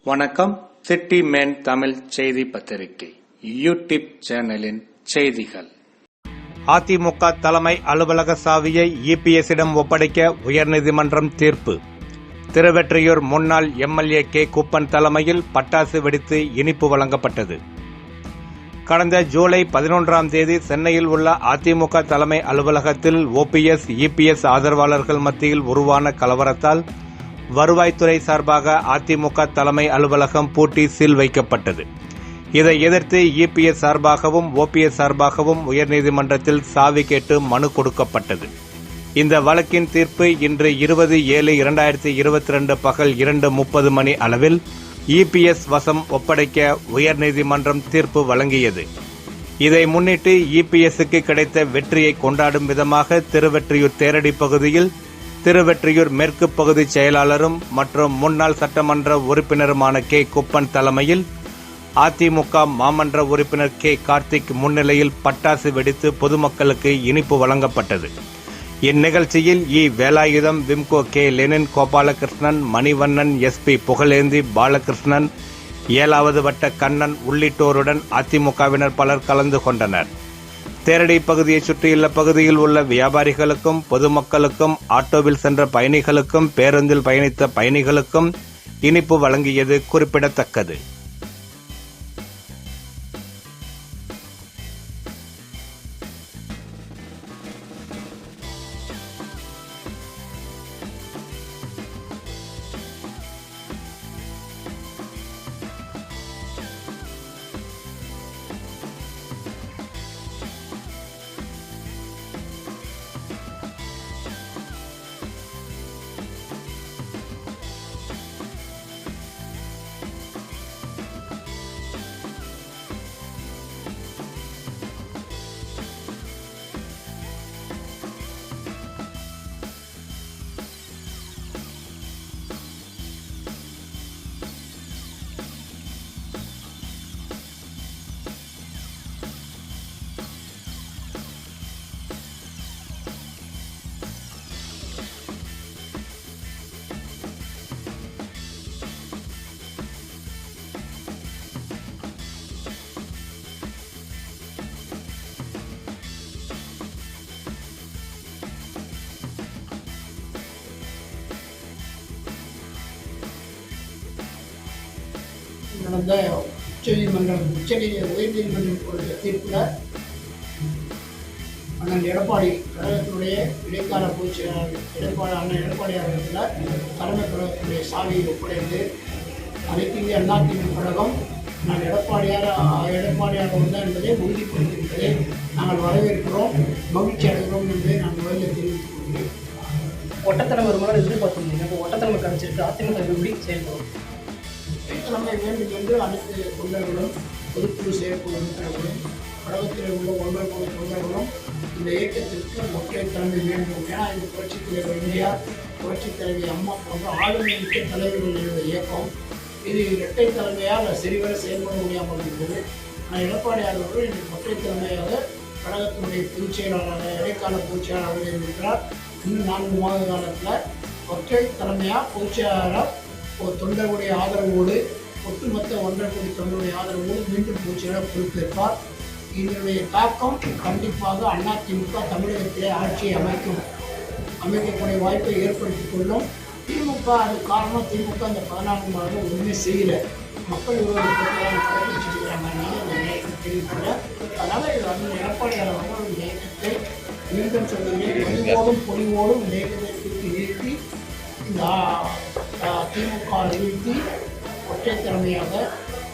வணக்கம். City man Tamil செய்தி பத்திரிகை யூடியூப் சேனலின் செய்திகள். அதிமுக தலைமை அலுவலக சாவியை இபிஎஸ்ஸிடம் ஒப்படைக்க உயர்நீதிமன்றம் தீர்ப்பு. திருவெற்றியூர் முன்னாள் எம்எல்ஏ கே. குப்பன் தலைமையில் பட்டாசு வெடித்து இனிப்பு வழங்கப்பட்டது. கடந்த ஜூலை 11ஆம் தேதி சென்னையில் உள்ள அதிமுக தலைமை அலுவலகத்தில் ஓபிஎஸ், இபிஎஸ் ஆதரவாளர்கள் மத்தியில் உருவான கலவரத்தால் வருவாய்த்துறை சார்பாக அதிமுக தலைமை அலுவலகம் பூட்டி சீல் வைக்கப்பட்டது. இதை எதிர்த்து இபிஎஸ் சார்பாகவும் ஓபிஎஸ் சார்பாகவும் உயர்நீதிமன்றத்தில் சாவி கேட்டு மனு கொடுக்கப்பட்டது. இந்த வழக்கின் தீர்ப்பு இன்று 20/7/2022 பகல் 2:30 மணி அளவில் இபிஎஸ் வசம் ஒப்படைக்க உயர்நீதிமன்றம் தீர்ப்பு வழங்கியது. இதை முன்னிட்டு இபிஎஸ்க்கு கிடைத்த வெற்றியை கொண்டாடும் விதமாக திருவெற்றியூர் தேரடி பகுதியில் திருவெற்றியூர் மேற்கு பகுதி செயலாளரும் மற்றும் முன்னாள் சட்டமன்ற உறுப்பினருமான கே. குப்பன் தலைமையில் அதிமுக மாமன்ற உறுப்பினர் கே. கார்த்திக் முன்னிலையில் பட்டாசு வெடித்து பொதுமக்களுக்கு இனிப்பு வழங்கப்பட்டது. இந்நிகழ்ச்சியில் வேலாயுதம், விம்கோ கே. லெனின், கோபாலகிருஷ்ணன், மணிவண்ணன், எஸ்பி புகழேந்தி, பாலகிருஷ்ணன், 7வது வட்ட கண்ணன் உள்ளிட்டோருடன் அதிமுகவினர் பலர் கலந்து கொண்டனர். தேரடி பகுதியை சுற்றியுள்ள பகுதியில் உள்ள வியாபாரிகளுக்கும் பொதுமக்களுக்கும் ஆட்டோவில் சென்ற பயணிகளுக்கும் பேருந்தில் பயணித்த பயணிகளுக்கும் இனிப்பு வழங்கியது குறிப்பிடத்தக்கது. நடந்த உயர்நீதிமன்றம் கொடுத்த தீர்ப்பில் அண்ணன் எடப்பாடி கழகத்தினுடைய இடைக்கால பொதுச் செயலாளர் அண்ணன் எடப்பாடியார் தலைமை கழகத்தினுடைய சாவியை ஒப்படைத்து அனைத்து இந்திய அண்ணா திமுக கழகம் நான் எடப்பாடியார் வந்தார் என்பதை உறுதிப்படுத்தியிருப்பதை நாங்கள் வரவேற்கிறோம், மகிழ்ச்சி அடைகிறோம் என்பதை நான் முதலில் தெரிவித்துக் கொள்கிறேன். ஒட்டத்தலைமை வருமானம் எதிர்பார்த்துருந்தீங்க, இப்போ ஒட்டத்தலைமை கிடைச்சிருக்கு, அதிமுக எப்படி செயல்படும்? தலைமை வேண்டும் என்று அனைத்து தொண்டர்களும், பொதுக்குழு செயற்குழு உறுப்பினர்களும், கழகத்தில் உள்ள 1 கோடி தொண்டர்களும் இந்த இயக்கத்திற்கு ஒற்றை தலைமை வேண்டும். ஏன்னா இந்த புரட்சித் தலைவர் எம்ஜிஆர், புரட்சித் தலைவி அம்மா போன்ற ஆளுமை மிக்க தலைவர்களுடைய இயக்கம் இது இரட்டை தலைமையாக சரிவர செயல்பட முடியாமல் இருந்தது. ஆனால் எடப்பாடியார் அவர்கள் இன்றைக்கு ஒற்றை தலைமையாக கழகத்தினுடைய பொதுச் செயலாளராக இடைக்கால பொதுச் செயலாளராக இருக்கிறார். இன்னும் 4 மாத காலத்தில் ஒற்றை தலைமையாக பொதுச் செயலாளர் தொண்டர்களுடைய ஆதரவோடு, ஒட்டுமொத்த 1.5 கோடி தொண்டருடைய ஆதரவோடு மீண்டும் பொதுச்செயலாளர் பொறுப்பேற்பார். இதனுடைய தாக்கம் கண்டிப்பாக அதிமுக தமிழகத்திலே ஆட்சியை அமைக்கக்கூடிய வாய்ப்பை ஏற்படுத்திக் கொள்ளும். திமுக அது காரணம், திமுக அந்த 14 மாதம் ஒன்றுமே செய்யலை, மக்கள் விரோதத்தை கடைபிடிச்சிருக்கிறாங்க தெரிவிக்கிறேன். அதனால் எடப்பாடியார் அவர்கள் இந்த இயக்கத்தை மீண்டும் சொல்லுகிறேன், பொலிவோடும் இந்த இயக்கத்தை நிறுத்தி இந்த திமுக நிறுத்தி ஒற்றை தலைமையாக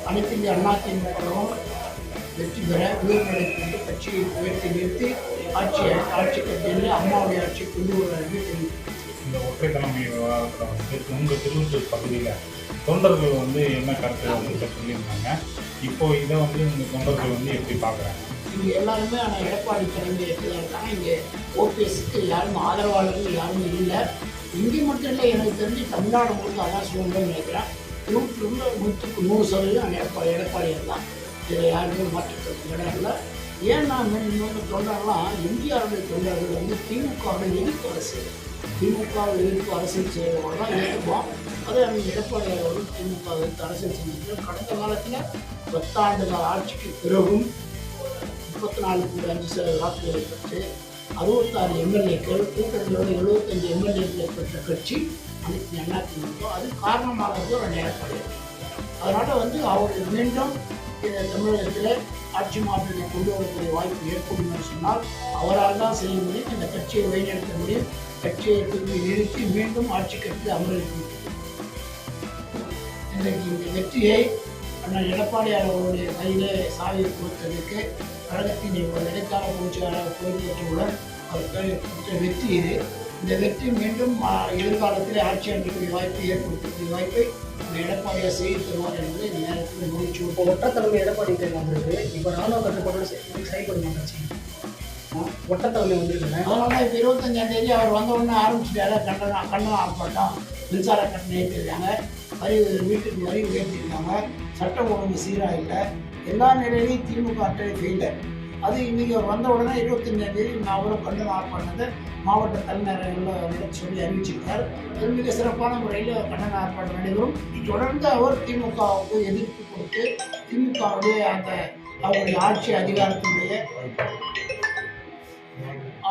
அனைத்து இந்திய அண்ணா திமுகவும் வெற்றி பெற உயர்நிலைக்கு கட்சியை உயர்த்தி நிறுத்தி ஆட்சி கட்சியில் அம்மாவுடைய ஆட்சியை கொண்டு வர என்று தெரிவித்தார். இந்த ஒற்றை தலைமை விவகாரத்தில் உங்கள் திருவள்ளூர் பகுதியில் தொண்டர்கள் என்ன கருத்து சொல்லியிருந்தாங்க, இப்போ இதை இந்த தொண்டர்கள் எப்படி பார்க்குறாங்க? இங்கே எல்லாருமே ஆனால் எடப்பாடி தலைமை இருக்காங்க. இங்கே ஓபிஎஸ்க்கு யாரும் ஆதரவாளர்கள் யாருமே இல்லை. இங்கே மட்டும் இல்லை, எனக்கு தெரிஞ்சு தமிழ்நாடு முழுக்க அதான் சூழ்நிலை நினைக்கிறேன். 100% எடப்பாடியார் தான். இதில் யாருமே மாற்றிக்கிறது இடம் இல்லை. ஏன்னா இன்னொன்று தொண்டர்லாம் எம்ஜிஆருடைய தொண்டர்கள் திமுகவுடைய எதிர்ப்பு அரசியல், திமுக எதிர்ப்பு அரசியல் செய்கிறவங்களாம் ஏற்றுப்போம். அதை அவங்க எடப்பாடியார் அவர்கள் திமுக அரசியல் செஞ்சிருக்கிறார். கடந்த காலத்தில் 10 ஆண்டுகால ஆட்சிக்கு பிறகும் 34.5% வாக்குகளை பெற்று 66 எம்எல்ஏக்கள் கூட்டணியோட 75 எம்எல்ஏக்களை பெற்ற கட்சி அனைத்து அதிமுக. அது காரணமாக ஒரு எடப்பாடியார். அதனால் அவர் மீண்டும் தமிழகத்தில் ஆட்சி மாற்றத்தை கொண்டு வரக்கூடிய வாய்ப்பு ஏற்படும் என்று சொன்னால் அவரால் தான் செய்ய முடியும். இந்த கட்சியை வழிநடத்த முடியும். கட்சியை திரும்பி நிறுத்தி மீண்டும் ஆட்சி கட்சியில் அமர்விக்க முடியும். இன்றைக்கு இந்த வெற்றியை அண்ணன் எடப்பாடியார் அவருடைய கையிலே சாவியை கொடுத்ததற்கு கழகத்தின் இடைக்கால பொதுச்செயலாளர் பொறுப்பேற்றவுடன் அவர் கொடுத்த வெற்றி இது. இந்த வெற்றி மீண்டும் எதிர்காலத்தில் ஆட்சி அமைக்கக்கூடிய வாய்ப்பை ஏற்படுத்தக்கூடிய வாய்ப்பை எடப்பாடியார் செய்து தருவார் என்பதை இந்த நேரத்தில் முடிச்சு. இப்போ ஒற்றத்தலைமை எடப்பாடி வந்திருக்கு. இப்போ ராணுவ கட்டுப்பாடு செயல்படும் கட்சி ஒட்டத்தலைமை வந்திருக்குங்க. அதனால இப்போ 25ஆம் தேதி அவர் வந்த உடனே ஆரம்பிச்சுட்டாரு கண்டனம் ஆர்ப்பாட்டம். மின்சார கட்டணம் ஏற்றிருக்காங்க, வீட்டுக்கு வரி உயர்த்திருக்காங்க, சட்டம் ஒழுங்கு சீராக இல்லை, எல்லா நிலையிலையும் திமுக அட்டை ஃபெயிலர். அது இன்றைக்கி வந்த உடனே 25ஆம் தேதி அவரும் கண்டனம் ஆர்ப்பாட்டத்தை மாவட்ட தலைநகரங்களில் நடத்தி சொல்லி அறிவிச்சிருக்கார். அது மிக சிறப்பான முறையில் கண்டன ஆர்ப்பாட்டம் நடைபெறும். தொடர்ந்து அவர் திமுகவுக்கு எதிர்ப்பு கொடுத்து திமுகவுடைய அவருடைய ஆட்சி அதிகாரத்தினுடைய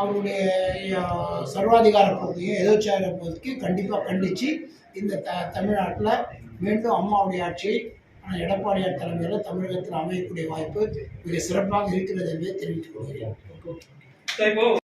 அவருடைய சர்வாதிகார போக்கையும் எதோச்சார போக்கு கண்டிப்பாக கண்டித்து இந்த தமிழ்நாட்டில் மீண்டும் அம்மாவுடைய ஆட்சியை எடப்பாடியார் தலைமையில் தமிழகத்தில் அமையக்கூடிய வாய்ப்பு மிக சிறப்பாக இருக்கிறது என்பதை தெரிவித்துக் கொள்கிறேன்.